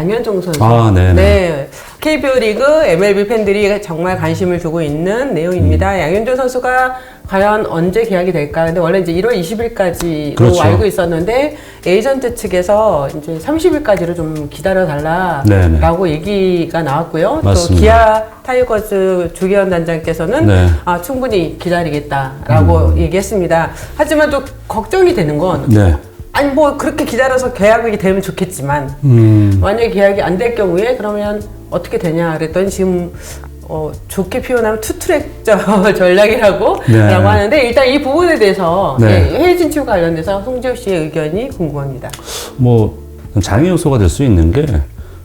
양현종 선수. 네네. 네. KBO 리그 MLB 팬들이 정말 관심을 두고 있는 내용입니다. 양현종 선수가 과연 언제 계약이 될까? 근데 원래 이제 1월 20일까지로 그렇죠. 알고 있었는데 에이전트 측에서 이제 30일까지로 좀 기다려달라라고 얘기가 나왔고요. 맞습니다. 또 기아 타이거즈 주기현 단장께서는 네. 충분히 기다리겠다라고 얘기했습니다. 하지만 또 걱정이 되는 건 네. 아니 뭐 그렇게 기다려서 계약이 되면 좋겠지만 만약에 계약이 안 될 경우에 그러면 어떻게 되냐 그랬더니 지금 좋게 표현하면 투트랙 전략이라고 라고 하는데 일단 이 부분에 대해서 해외 진출 관련돼서 송지효 씨의 의견이 궁금합니다. 뭐 장애 요소가 될 수 있는 게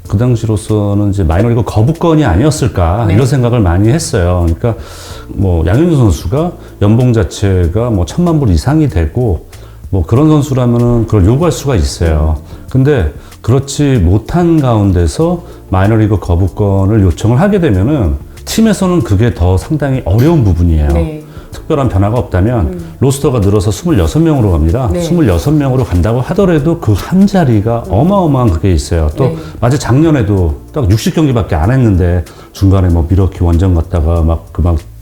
그 당시로서는 이제 마이너리그 거부권이 아니었을까 이런 생각을 많이 했어요. 그러니까 뭐 양현종 선수가 연봉 자체가 뭐 1,000만 불 이상이 되고 뭐 그런 선수라면은 그걸 요구할 수가 있어요. 근데 그렇지 못한 가운데서 마이너리그 거부권을 요청을 하게 되면은 팀에서는 그게 더 상당히 어려운 부분이에요. 네. 특별한 변화가 없다면 로스터가 늘어서 26명으로 갑니다. 네. 26명으로 간다고 하더라도 그 한 자리가 어마어마한 그게 있어요. 또 마치 작년에도 딱 60경기밖에 안 했는데 중간에 뭐 미러키 원정 갔다가 막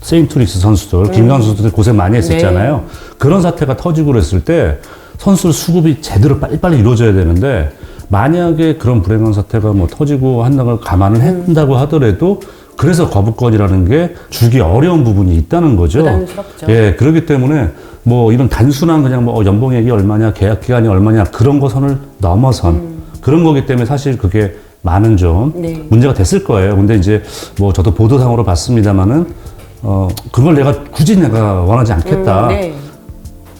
세인트루이스 선수들, 김강수 선수들 고생 많이 했었잖아요. 네. 그런 사태가 터지고 그랬을 때 선수 수급이 제대로 빨리빨리 이루어져야 되는데 만약에 그런 불행한 사태가 뭐 터지고 한다는 걸 감안을 한다고 하더라도 그래서 거부권이라는 게 주기 어려운 부분이 있다는 거죠. 부담스럽죠. 예, 그렇기 때문에 뭐 이런 단순한 그냥 뭐 연봉액이 얼마냐, 계약 기간이 얼마냐 그런 거 선을 넘어선 그런 거기 때문에 사실 그게 많은 좀 문제가 됐을 거예요. 근데 이제 뭐 저도 보도상으로 봤습니다만은 그걸 굳이 내가 원하지 않겠다.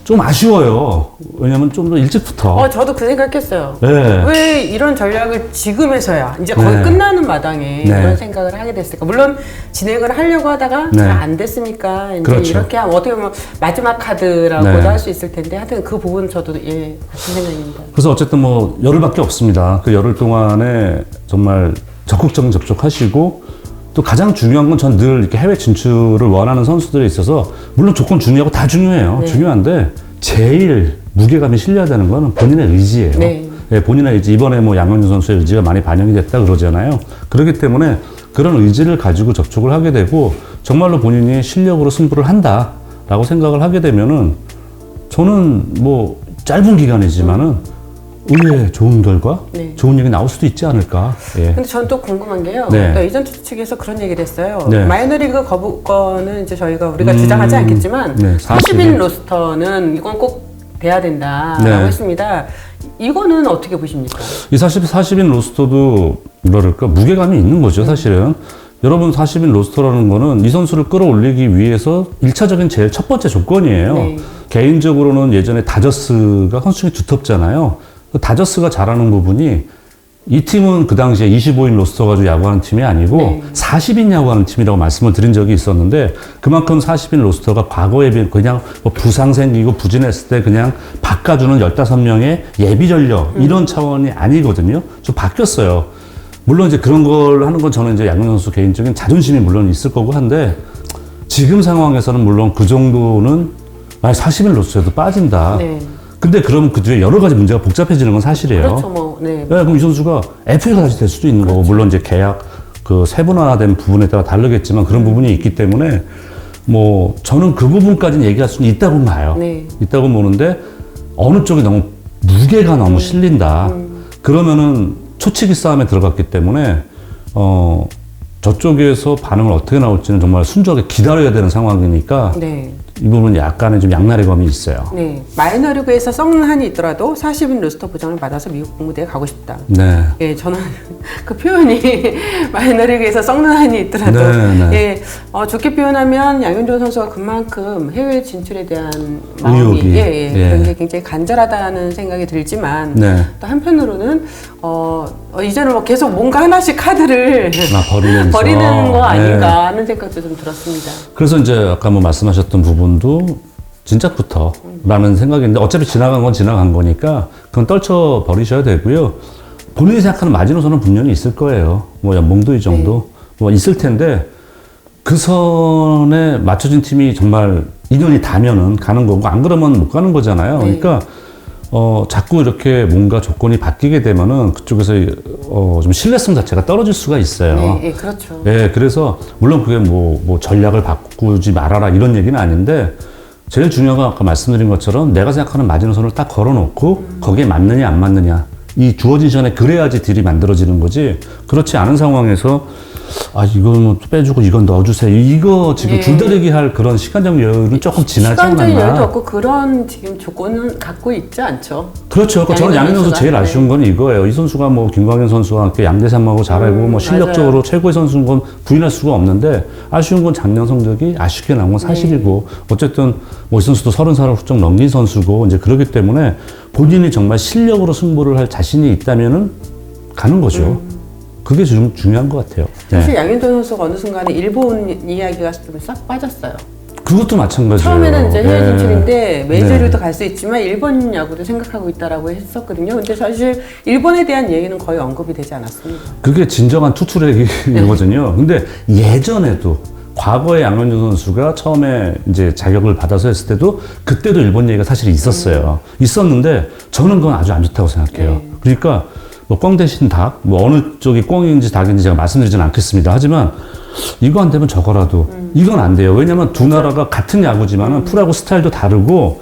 좀 아쉬워요. 왜냐면 좀 더 일찍부터. 저도 그 생각했어요. 네. 왜 이런 전략을 지금에서야 이제 거의 끝나는 마당에 이런 생각을 하게 됐을까? 물론 진행을 하려고 하다가 잘 안 됐으니까 이제 그렇죠. 이렇게 하면 어떻게 보면 마지막 카드라고도 할 수 있을 텐데 하여튼 그 부분 저도 같은 생각입니다. 그래서 어쨌든 뭐 열흘밖에 없습니다. 그 열흘 동안에 정말 적극적인 접촉하시고 또 가장 중요한 건 전 늘 이렇게 해외 진출을 원하는 선수들에 있어서 물론 조건 중요하고 다 중요해요. 중요한데 제일 무게감이 실려야 되는 거는 본인의 의지예요. 예, 본인의 의지. 이번에 뭐 양현종 선수의 의지가 많이 반영이 됐다 그러잖아요. 그렇기 때문에 그런 의지를 가지고 접촉을 하게 되고 정말로 본인이 실력으로 승부를 한다라고 생각을 하게 되면은 저는 뭐 짧은 기간이지만은 의외의 좋은 결과, 좋은 얘기 나올 수도 있지 않을까. 예. 근데 전 또 궁금한 게요. 그러니까 에이전트 측에서 그런 얘기를 했어요. 마이너리그 거부권은 이제 우리가 주장하지 않겠지만 40인 로스터는 이건 꼭 돼야 된다라고 했습니다. 이거는 어떻게 보십니까? 이 40인 로스터도 뭐랄까 무게감이 있는 거죠, 사실은. 여러분 40인 로스터라는 거는 이 선수를 끌어올리기 위해서 1차적인 제일 첫 번째 조건이에요. 개인적으로는 예전에 다저스가 선수층이 두텁잖아요. 다저스가 잘하는 부분이 이 팀은 그 당시에 25인 로스터 가지고 야구하는 팀이 아니고 40인 야구하는 팀이라고 말씀을 드린 적이 있었는데 그만큼 40인 로스터가 과거에 비해 그냥 뭐 부상 생기고 부진했을 때 그냥 바꿔주는 15명의 예비 전력 이런 차원이 아니거든요. 좀 바뀌었어요. 물론 이제 그런 걸 하는 건 저는 이제 양현종 선수 개인적인 자존심이 물론 있을 거고 한데 지금 상황에서는 물론 그 정도는 만약 40인 로스터에도 빠진다. 근데 그럼 그 뒤에 여러 가지 문제가 복잡해지는 건 사실이에요. 그렇죠, 그럼 이 선수가 FA가 다시 될 수도 있는 거고, 물론 이제 계약 그 세분화된 부분에 따라 다르겠지만 그런 부분이 있기 때문에 뭐 저는 그 부분까지는 얘기할 수는 있다고 봐요. 있다고 보는데 어느 쪽이 너무 무게가 너무 실린다. 그러면은 초치기 싸움에 들어갔기 때문에 저쪽에서 반응을 어떻게 나올지는 정말 순조하게 기다려야 되는 상황이니까 이 부분은 약간의 좀 양날의 검이 있어요. 마이너리그에서 썩는 한이 있더라도 40인 로스터 보장을 받아서 미국 공무대에 가고 싶다. 저는 그 표현이 마이너리그에서 썩는 한이 있더라도 좋게 표현하면 양현종 선수가 그만큼 해외 진출에 대한 마음이 그런 게 굉장히 간절하다는 생각이 들지만 또 한편으로는 이제는 뭐 계속 뭔가 하나씩 카드를 버리는 거 아닌가 하는 생각도 좀 들었습니다. 그래서 이제 아까 뭐 말씀하셨던 부분도 진작부터 라는 생각인데 어차피 지나간 건 지나간 거니까 그건 떨쳐 버리셔야 되고요. 본인이 생각하는 마지노선은 분명히 있을 거예요. 뭐 연봉도 이 정도 뭐 있을 텐데 그 선에 맞춰진 팀이 정말 인연이 닿으면은 가는 거고 안 그러면 못 가는 거잖아요. 그러니까 자꾸 이렇게 뭔가 조건이 바뀌게 되면은 그쪽에서 좀 신뢰성 자체가 떨어질 수가 있어요. 네, 예, 그렇죠. 네, 그래서 물론 그게 뭐 전략을 바꾸지 말아라 이런 얘기는 아닌데 제일 중요한 건 아까 말씀드린 것처럼 내가 생각하는 마지노선을 딱 걸어놓고 거기에 맞느냐 안 맞느냐 이 주어진 시간에 그래야지 딜이 만들어지는 거지. 그렇지 않은 상황에서 이건 빼주고 이건 넣어주세요. 이거 지금 줄다리기 할 그런 시간적 여유는 조금 지나지 않았나. 시간적 여유도 없고 그런 지금 조건은 갖고 있지 않죠. 그렇죠. 저는 양현종 선수 제일 아쉬운 건 이거예요. 이 선수가 뭐 김광현 선수와 함께 양대산하고 잘하고 뭐 실력적으로 맞아요. 최고의 선수인 건 부인할 수가 없는데 아쉬운 건 작년 성적이 아쉽게 나온 건 사실이고 어쨌든 뭐 이 선수도 30살을 훌쩍 넘긴 선수고 이제 그렇기 때문에 본인이 정말 실력으로 승부를 할 자신이 있다면은 가는 거죠. 그게 좀 중요한 것 같아요. 사실 양현종 선수가 어느 순간에 일본 이야기가 좀 싹 빠졌어요. 그것도 마찬가지예요. 처음에는 이제 해외 진출인데 메이저리그도 갈 수 있지만 일본 야구도 생각하고 있다라고 했었거든요. 근데 사실 일본에 대한 얘기는 거의 언급이 되지 않았습니다. 그게 진정한 투트랙이거든요. 근데 예전에도 과거에 양현종 선수가 처음에 이제 자격을 받아서 했을 때도 그때도 일본 얘기가 사실 있었어요. 있었는데 저는 그건 아주 안 좋다고 생각해요. 그러니까 뭐 꽝 대신 닭, 뭐 어느 쪽이 꽝인지 닭인지 제가 말씀드리진 않겠습니다. 하지만 이거 안 되면 저거라도 이건 안 돼요. 왜냐면 두 나라가 같은 야구지만은 프로야구 스타일도 다르고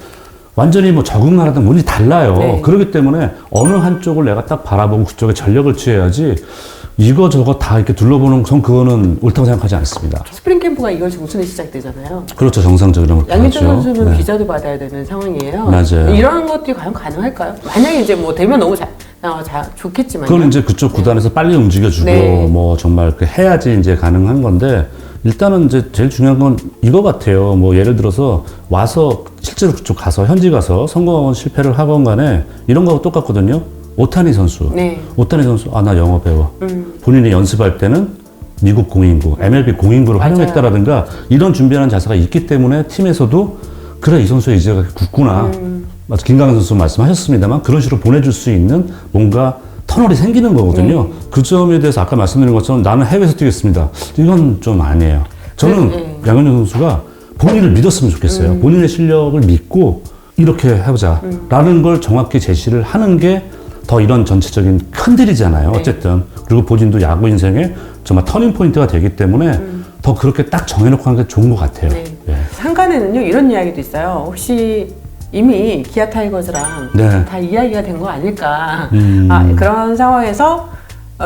완전히 뭐 적응하라든 뭔지 달라요. 네. 그렇기 때문에 어느 한쪽을 내가 딱 바라보고 그쪽에 전력을 취해야지 이거 저거 다 이렇게 둘러보는 건 그거는 옳다고 생각하지 않습니다. 스프링 캠프가 2월 중순에 시작되잖아요. 그렇죠. 정상적으로. 양현종 그렇죠. 선수는 네. 비자도 받아야 되는 상황이에요. 맞아요. 이런 것들이 과연 가능할까요? 만약에 이제 뭐 되면 너무 좋겠지만. 그건 이제 그쪽 구단에서 빨리 움직여주고 네. 뭐 정말 그 해야지 이제 가능한 건데 일단은 이제 제일 중요한 건 이거 같아요. 뭐 예를 들어서 와서 실제로 그쪽 가서 현지 가서 성공하건 실패를 하건 간에 이런 거하고 똑같거든요. 오타니 선수. 네. 오타니 선수 나 영어 배워. 본인이 연습할 때는 미국 공인구, MLB 공인구를 맞아요. 활용했다라든가 이런 준비하는 자세가 있기 때문에 팀에서도 그래 이 선수의 의지가 굳구나. 김강현 선수 말씀하셨습니다만 그런 식으로 보내줄 수 있는 뭔가 터널이 생기는 거거든요. 그 점에 대해서 아까 말씀드린 것처럼 나는 해외에서 뛰겠습니다. 이건 좀 아니에요. 저는 양현종 선수가 본인을 믿었으면 좋겠어요. 본인의 실력을 믿고 이렇게 해보자 라는 걸 정확히 제시를 하는 게 더 이런 전체적인 큰 딜이잖아요. 어쨌든. 그리고 본인도 야구 인생에 정말 터닝 포인트가 되기 때문에 더 그렇게 딱 정해놓고 하는 게 좋은 것 같아요. 네. 예. 상간에는요 이런 이야기도 있어요. 혹시 이미 기아 타이거즈랑 네. 다 이야기가 된 거 아닐까. 그런 상황에서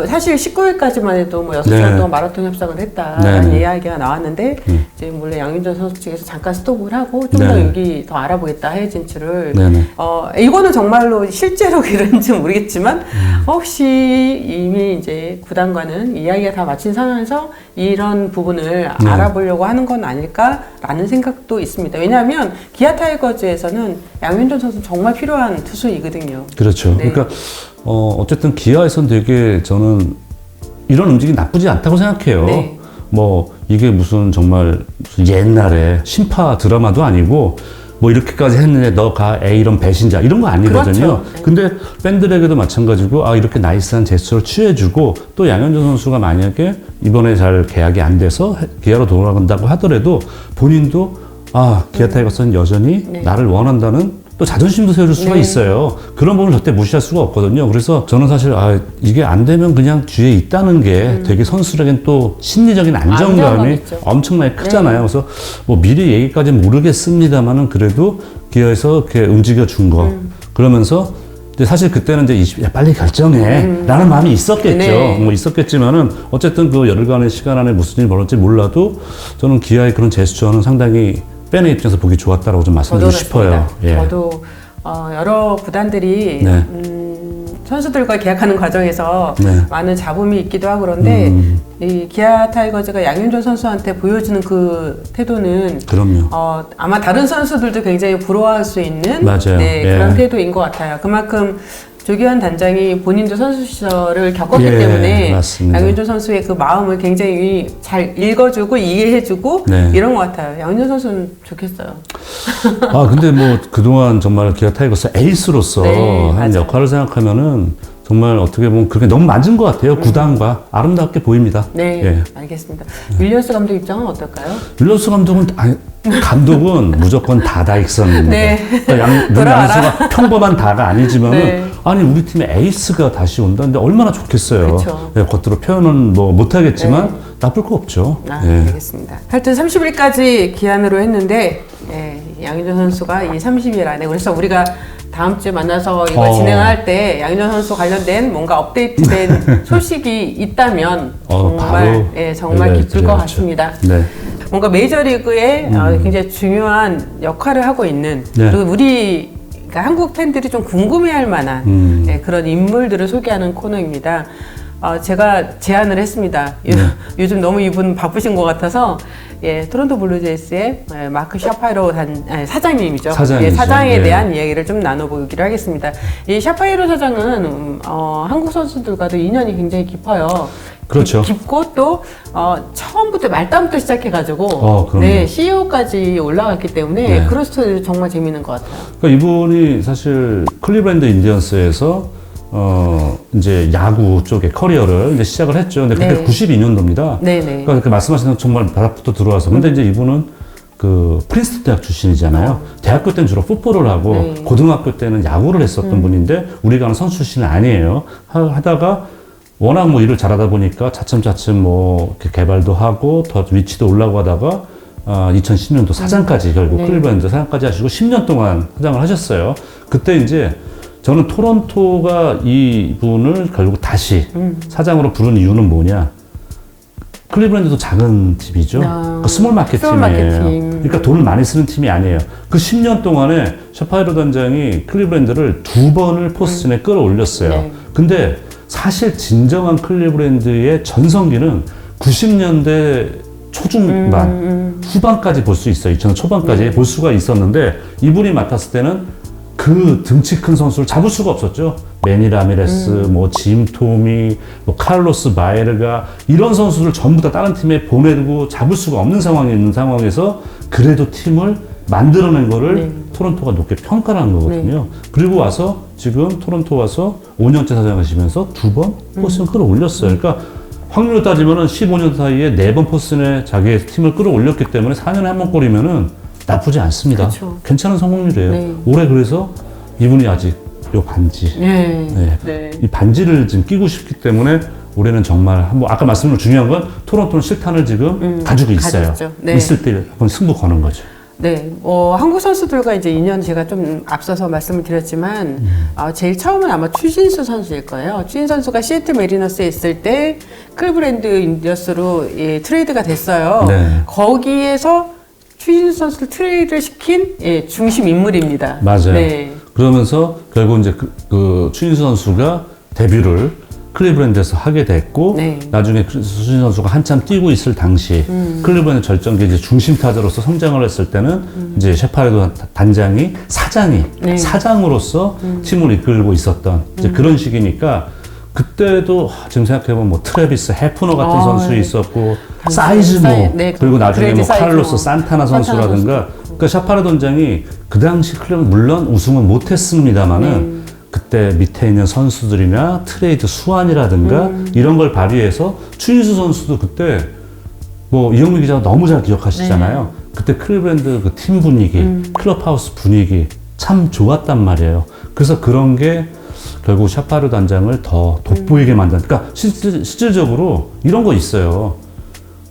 사실 19일까지만 해도 뭐 6시간 네. 동안 마라톤 협상을 했다라는 네. 이야기가 나왔는데 이제 물론 양윤종 선수 측에서 잠깐 스톱을 하고 좀 더 네. 여기 더 알아보겠다 해외 진출을. 네네. 이거는 정말로 실제로 그런지 모르겠지만 혹시 이미 이제 구단과는 이야기가 다 마친 상황에서 이런 부분을 네. 알아보려고 하는 건 아닐까라는 생각도 있습니다. 왜냐하면 기아 타이거즈에서는 양윤종 선수 정말 필요한 투수이거든요. 그렇죠. 네. 그러니까 어쨌든 기아에선 되게 저는 이런 움직임이 나쁘지 않다고 생각해요. 네. 뭐 이게 무슨 정말 무슨 옛날에 신파 드라마도 아니고 뭐 이렇게까지 했는데 너 가 이런 배신자 이런 거 아니거든요. 그렇죠. 근데 팬들에게도 마찬가지고 이렇게 나이스한 제스처를 취해주고 또 양현종 선수가 만약에 이번에 잘 계약이 안 돼서 기아로 돌아간다고 하더라도 본인도 기아 타이거스는 여전히 네. 나를 원한다는 또 자존심도 세워줄 수가 네. 있어요. 그런 부분을 절대 무시할 수가 없거든요. 그래서 저는 사실 이게 안 되면 그냥 뒤에 있다는 게 되게 선수들에겐 또 심리적인 안정감이 안정감 있죠. 엄청나게 크잖아요. 그래서 뭐 미리 얘기까지는 모르겠습니다만은 그래도 기아에서 이렇게 움직여 준 거. 그러면서 근데 사실 그때는 이제 야, 빨리 결정해 라는 마음이 있었겠죠. 네. 뭐 있었겠지만은 어쨌든 그 열흘간의 시간 안에 무슨 일이 벌어질지 몰라도 저는 기아의 그런 제스처는 상당히 팬의 입장에서 보기 좋았다라고 좀 말씀드리고 싶어요. 예. 저도 여러 구단들이 네. 선수들과 계약하는 과정에서 네. 많은 잡음이 있기도 하고 그런데 이 기아 타이거즈가 양윤종 선수한테 보여주는 그 태도는 그럼요. 아마 다른 선수들도 굉장히 부러워할 수 있는 맞아요. 네, 예. 그런 태도인 것 같아요. 그만큼 조기환 단장이 본인도 선수 시절을 겪었기 예, 때문에 맞습니다. 양윤종 선수의 그 마음을 굉장히 잘 읽어주고 이해해주고 네. 이런 것 같아요. 양윤종 선수는 좋겠어요. 근데 뭐 그동안 정말 기아 타이거스 에이스로서 네, 한 맞아요. 역할을 생각하면은 정말 어떻게 보면 그게 너무 맞은 것 같아요. 구단과 아름답게 보입니다. 네, 예. 알겠습니다. 윌리엄스 감독 입장은 어떨까요? 윌리엄스 감독은 무조건 다다익선입니다. 네. 양수가 평범한 다가 아니지만은 네. 아니 우리 팀의 에이스가 다시 온다는데 얼마나 좋겠어요. 그쵸. 예, 겉으로 표현은 뭐 못하겠지만 네. 나쁠 거 없죠. 예. 알겠습니다. 하여튼 30일까지 기한으로 했는데 양현종 선수가 이 30일 안에 그래서 우리가 다음 주에 만나서 이거 진행할 때 양현종 선수 관련된 뭔가 업데이트된 소식이 있다면 정말 기쁠 것 같습니다. 네. 뭔가 메이저리그에 굉장히 중요한 역할을 하고 있는 네. 그리고 그러니까 한국 팬들이 좀 궁금해할 만한 그런 인물들을 소개하는 코너입니다. 제가 제안을 했습니다. 요즘 너무 이분 바쁘신 것 같아서 토론토 블루제이스의 마크 샤파이로 사장님이죠. 사장에 대한 이야기를 좀 나눠보기로 하겠습니다. 이 샤파이로 사장은 한국 선수들과도 인연이 굉장히 깊어요. 그렇죠. 깊고 또 처음부터 말단부터 시작해가지고 CEO까지 올라갔기 때문에 그런 스토리도 정말 재밌는 것 같아요. 그러니까 이분이 사실 클리브랜드 인디언스에서 이제 야구 쪽에 커리어를 이제 시작을 했죠. 근데 그게 92년도입니다. 그러니까 그 말씀하신 정말 바닥부터 들어와서. 근데 이제 이분은 그 프린스턴 대학 출신이잖아요. 대학교 때는 주로 풋볼을 하고 고등학교 때는 야구를 했었던 분인데 우리가 아는 선수 출신은 아니에요. 하다가 워낙 뭐 일을 잘하다 보니까 차츰차츰 뭐 이렇게 개발도 하고 더 위치도 올라가고 하다가 2010년도 사장까지 결국 클리브랜드 사장까지 하시고 10년 동안 사장을 하셨어요. 그때 이제 저는 토론토가 이분을 결국 다시 사장으로 부른 이유는 뭐냐? 클리브랜드도 작은 팀이죠. 스몰 마켓 팀이에요. 그러니까 돈을 많이 쓰는 팀이 아니에요. 그 10년 동안에 샤파이로 단장이 클리브랜드를 2번을 포스즌에 끌어올렸어요. 근데 사실 진정한 클리브랜드의 전성기는 90년대 초중반, 후반까지 볼 수 있어요. 2000년 초반까지 볼 수가 있었는데 이분이 맡았을 때는 그 등치 큰 선수를 잡을 수가 없었죠. 매니 라미레스, 뭐 짐 토미, 뭐 칼로스 바에르가 이런 선수를 전부 다 다른 팀에 보내고 잡을 수가 없는 상황에 있는 상황에서 그래도 팀을 만들어낸 거를 토론토가 높게 평가를 한 거거든요. 그리고 와서 지금 토론토 와서 5년째 사장하시면서 2번 포스즌 끌어올렸어요. 그러니까 확률로 따지면은 15년 사이에 4번 포스즌에 자기의 팀을 끌어올렸기 때문에 4년에 한 번 꼴이면은 나쁘지 않습니다. 그렇죠. 괜찮은 성공률이에요. 올해 그래서 이분이 아직 요 반지, 이 반지를 지금 끼고 싶기 때문에 올해는 정말 한번 아까 말씀드린 중요한 건 토론토는 실탄을 지금 가지고 있어요. 있을 때 한번 승부 거는 거죠. 한국 선수들과 이제 인연 제가 좀 앞서서 말씀을 드렸지만 제일 처음은 아마 추신수 선수일 거예요. 추신수 선수가 시애틀 메리너스에 있을 때 클리브랜드 인디언스로 트레이드가 됐어요. 거기에서 추신수 선수를 트레이드를 시킨 중심 인물입니다. 맞아요. 그러면서 결국 이제 그 추신수 선수가 데뷔를 클리브랜드에서 하게 됐고 나중에 추신수 선수가 한참 뛰고 있을 당시 클리브랜드 절정기 이제 중심 타자로서 성장을 했을 때는 이제 샤파이로 단장이 사장으로서 팀을 이끌고 있었던 이제 그런 시기니까 그때도 지금 생각해보면 뭐 트래비스 해프너 같은 선수 있었고 사이즈모 그리고 나중에 뭐 카를로스 산타나 선수라든가 그러니까 샤파이로 단장이 그 당시 클리브랜드 물론 우승은 못했습니다만은 그때 밑에 있는 선수들이나 트레이드 수완이라든가 이런 걸 발휘해서 추신수 선수도 그때 뭐 이영민 기자가 너무 잘 기억하시잖아요. 그때 클리브랜드 그 팀 분위기, 클럽하우스 분위기 참 좋았단 말이에요. 그래서 그런 게 결국 샤파이로 단장을 더 돋보이게 만든. 그러니까 실질적으로 이런 거 있어요.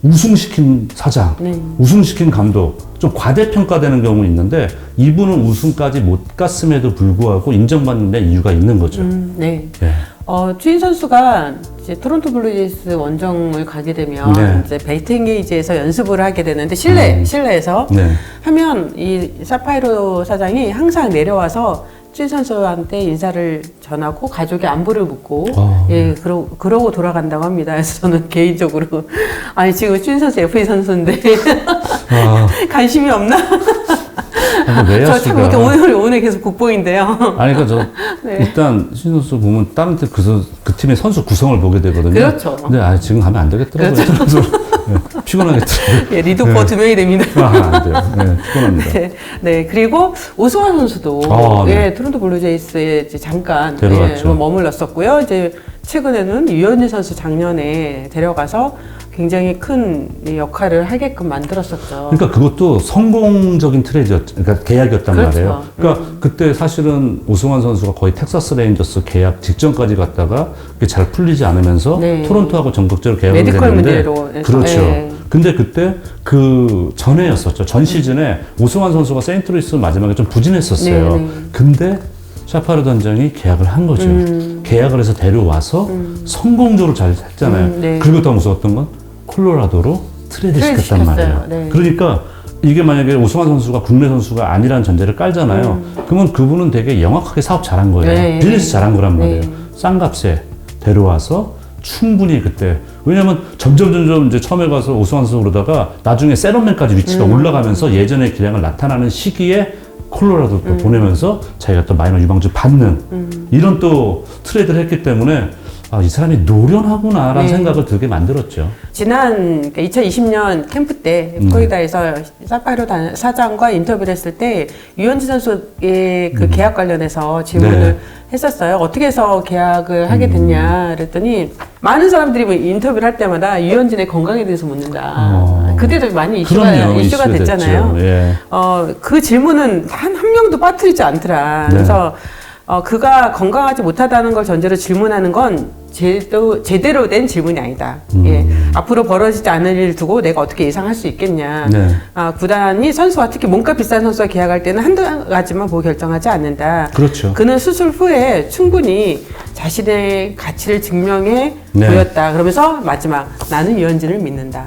우승시킨 사장, 우승시킨 감독, 좀 과대평가되는 경우는 있는데 이분은 우승까지 못 갔음에도 불구하고 인정받는 데 이유가 있는 거죠. 추신 선수가 이제 토론토 블루제이스 원정을 가게 되면 이제 베이트 엔게이지에서 연습을 하게 되는데 실내에서 하면 이 샤파이로 사장이 항상 내려와서 추신 선수한테 인사를 전하고 가족의 안부를 묻고 그러고 돌아간다고 합니다. 그래서 저는 개인적으로 아니 지금 추신 선수 FA 선수인데 관심이 없나? 저 참 이렇게 오늘 계속 국보인데요. 아니 그러니까 일단 추신 선수 보면 다른 팀 그 팀의 선수 구성을 보게 되거든요. 그렇죠. 근데 지금 가면 안 되겠더라고요. 피곤하겠죠. 예, 리드오퍼 2명이 됩니다. 안 돼요. 네, 피곤합니다. 네, 네, 그리고 오승환 선수도 네. 예, 토론토 블루제이스에 이제 잠깐 데려갔죠. 머물렀었고요. 이제 최근에는 유현진 선수 작년에 데려가서 굉장히 큰 역할을 하게끔 만들었었죠. 그러니까 그것도 성공적인 그러니까 계약이었단 그렇죠. 말이에요. 그러니까 그때 사실은 오승환 선수가 거의 텍사스 레인저스 계약 직전까지 갔다가 그게 잘 풀리지 않으면서 네. 토론토하고 전격적으로 계약을 메디컬 했는데 문제로 그렇죠. 네. 근데 그때 그 전에였었죠. 전 시즌에 오승환 선수가 세인트루이스 마지막에 좀 부진했었어요. 네, 네. 근데 샤파르 단장이 계약을 한 거죠. 계약을 해서 데려와서 성공적으로 잘 했잖아요. 네. 그리고 더 무서웠던 건 콜로라도로 트레이드 시켰단 말이에요. 네. 그러니까 이게 만약에 오승환 선수가 국내 선수가 아니라는 전제를 깔잖아요. 그러면 그분은 되게 영악하게 사업 잘한 거예요. 네. 비즈니스 잘한 거란 말이에요. 네. 싼 값에 데려와서 충분히 그때 왜냐면 점점 이제 처음에 가서 오승환 선수 그러다가 나중에 세런맨까지 위치가 올라가면서 예전의 기량을 나타나는 시기에 콜로라도 또 보내면서 자기가 또 마이너 유망주 받는 이런 또 트레이드를 했기 때문에 아, 이 사람이 노련하구나라는 네. 생각을 들게 만들었죠. 지난 2020년 캠프 때 플로리다에서 사파이로 사장과 인터뷰를 했을 때 유현진 선수의 그 계약 관련해서 질문을 네. 했었어요. 어떻게 해서 계약을 하게 됐냐 그랬더니 많은 사람들이 뭐 인터뷰를 할 때마다 유현진의 건강에 대해서 묻는다. 그때도 많이 이슈가 됐잖아요. 예. 그 질문은 한 명도 빠뜨리지 않더라. 네. 그래서 그가 건강하지 못하다는 걸 전제로 질문하는 건 제대로 된 질문이 아니다. 예. 앞으로 벌어지지 않을 일 두고 내가 어떻게 예상할 수 있겠냐. 네. 구단이 선수와 특히 몸값 비싼 선수와 계약할 때는 한두 가지만 보고 결정하지 않는다. 그렇죠. 그는 수술 후에 충분히 자신의 가치를 증명해 네. 보였다. 그러면서 마지막 나는 유현진을 믿는다.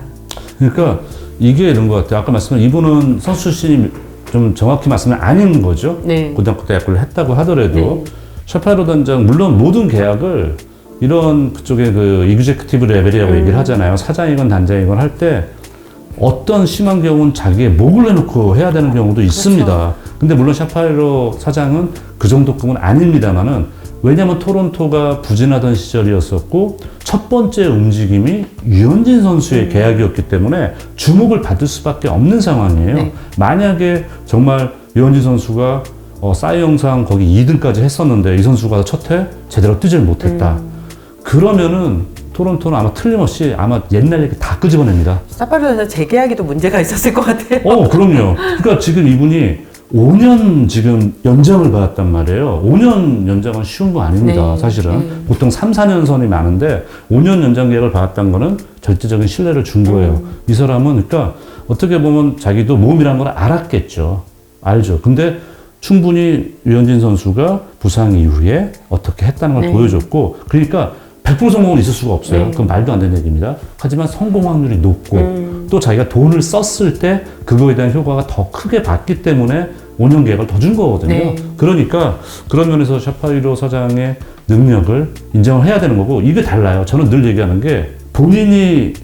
그러니까 이게 이런 것 같아요. 아까 말씀한 이분은 선수 출신이 좀 정확히 말씀은 아닌 거죠. 네. 고등학교 대학교를 했다고 하더라도 네. 샤파이로 단장 물론 모든 계약을 이런 그쪽에 그 이그제큐티브 레벨이라고 얘기를 하잖아요. 사장이건 단장이건 할 때 어떤 심한 경우는 자기의 목을 내놓고 해야 되는 경우도 있습니다. 근데 물론 샤파이로 사장은 그 정도급은 아닙니다만은 왜냐하면 토론토가 부진하던 시절이었었고 첫 번째 움직임이 유현진 선수의 계약이었기 때문에 주목을 받을 수밖에 없는 상황이에요. 네. 만약에 정말 유현진 선수가 싸이 영상 거기 2등까지 했었는데 이 선수가 첫 해 제대로 뛰질 못했다. 그러면은 토론토는 아마 틀림없이 아마 옛날 얘기 다 끄집어냅니다. 사파리오에서 재계약에도 문제가 있었을 것 같아요. 그럼요. 그러니까 지금 이분이 5년 지금 연장을 받았단 말이에요. 5년 연장은 쉬운 거 아닙니다. 네. 사실은. 보통 3, 4년 선이 많은데 5년 연장 계약을 받았다는 거는 절대적인 신뢰를 준 거예요. 이 사람은 그러니까 어떻게 보면 자기도 모험이라는 걸 알았겠죠. 알죠. 근데 충분히 유현진 선수가 부상 이후에 어떻게 했다는 걸 네. 보여줬고 그러니까 100% 성공은 있을 수가 없어요. 네. 그건 말도 안 되는 얘기입니다. 하지만 성공 확률이 높고 또 자기가 돈을 썼을 때 그거에 대한 효과가 더 크게 봤기 때문에 5년 계약을 더 준 거거든요. 네. 그러니까 그런 면에서 샤파이로 사장의 능력을 인정을 해야 되는 거고 이게 달라요. 저는 늘 얘기하는 게 본인이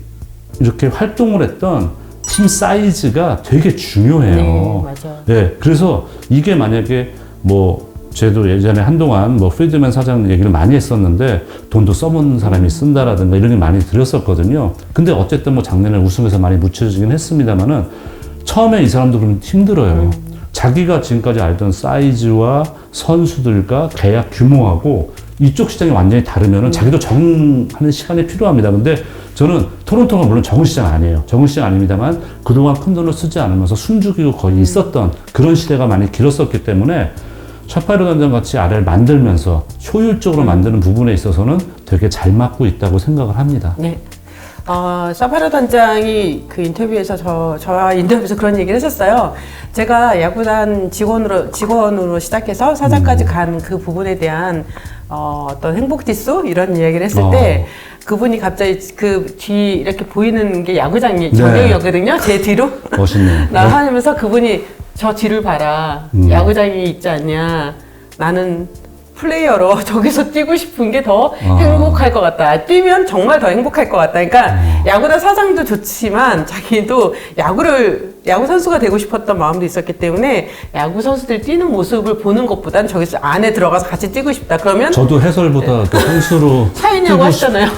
이렇게 활동을 했던 팀 사이즈가 되게 중요해요. 네, 맞아요. 네, 그래서 이게 만약에 저도 예전에 한동안 프리드맨 사장 얘기를 많이 했었는데 돈도 써본 사람이 쓴다라든가 이런 게 많이 들었었거든요. 근데 어쨌든 작년에 우승해서 많이 묻혀지긴 했습니다만은 처음에 이 사람도 그러면 힘들어요. 자기가 지금까지 알던 사이즈와 선수들과 계약 규모하고 이쪽 시장이 완전히 다르면은 자기도 적응하는 시간이 필요합니다. 근데 저는 토론토가 물론 적은 시장 아니에요. 적은 시장 아닙니다만 그동안 큰 돈을 쓰지 않으면서 숨죽이고 거의 있었던 그런 시대가 많이 길었었기 때문에 샤파이로 단장 같이 아래를 만들면서 효율적으로 만드는 부분에 있어서는 되게 잘 맞고 있다고 생각을 합니다. 네. 사파이로 단장이 그 인터뷰에서 저와 인터뷰에서 그런 얘기를 했었어요. 제가 야구단 직원으로 시작해서 사장까지 간 그 부분에 대한 어떤 행복 지수 이런 이야기를 했을 때 그분이 갑자기 그 뒤 이렇게 보이는 게 야구장 전경이었거든요. 제 뒤로. 멋있네요. 나가면서 그분이 저 뒤를 봐라. 야구장이 있지 않냐. 나는 플레이어로 저기서 뛰고 싶은 게 더 행복할 것 같다. 뛰면 정말 더 행복할 것 같다. 그러니까 야구단 사장도 좋지만 자기도 야구 선수가 되고 싶었던 마음도 있었기 때문에 야구 선수들 뛰는 모습을 보는 것보단 저기서 안에 들어가서 같이 뛰고 싶다. 그러면 저도 해설보다 그 선수로 차이냐고 하시잖아요.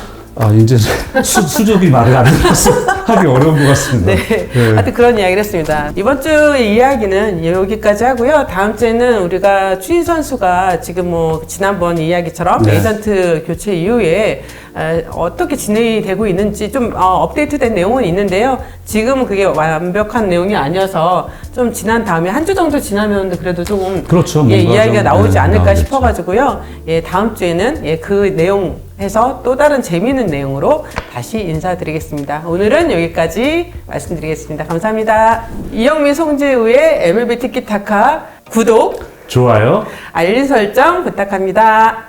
이제 수줍이 말을 안 들어서 하기 어려운 것 같습니다. 네. 하여튼 그런 이야기를 했습니다. 이번 주 이야기는 여기까지 하고요. 다음 주에는 우리가 추신 선수가 지금 뭐 지난번 이야기처럼 에이전트 교체 이후에 어떻게 진행이 되고 있는지 좀 업데이트된 내용은 있는데요. 지금은 그게 완벽한 내용이 아니어서 좀 지난 다음에 한 주 정도 지나면 그래도 조금 그렇죠. 이야기가 나오지 않을까 나오겠죠. 싶어가지고요. 다음 주에는 그 내용 해서 또 다른 재미있는 내용으로 다시 인사드리겠습니다. 오늘은 여기까지 말씀드리겠습니다. 감사합니다. 이영민 송재우의 MLB 티키타카 구독, 좋아요. 알림 설정 부탁합니다.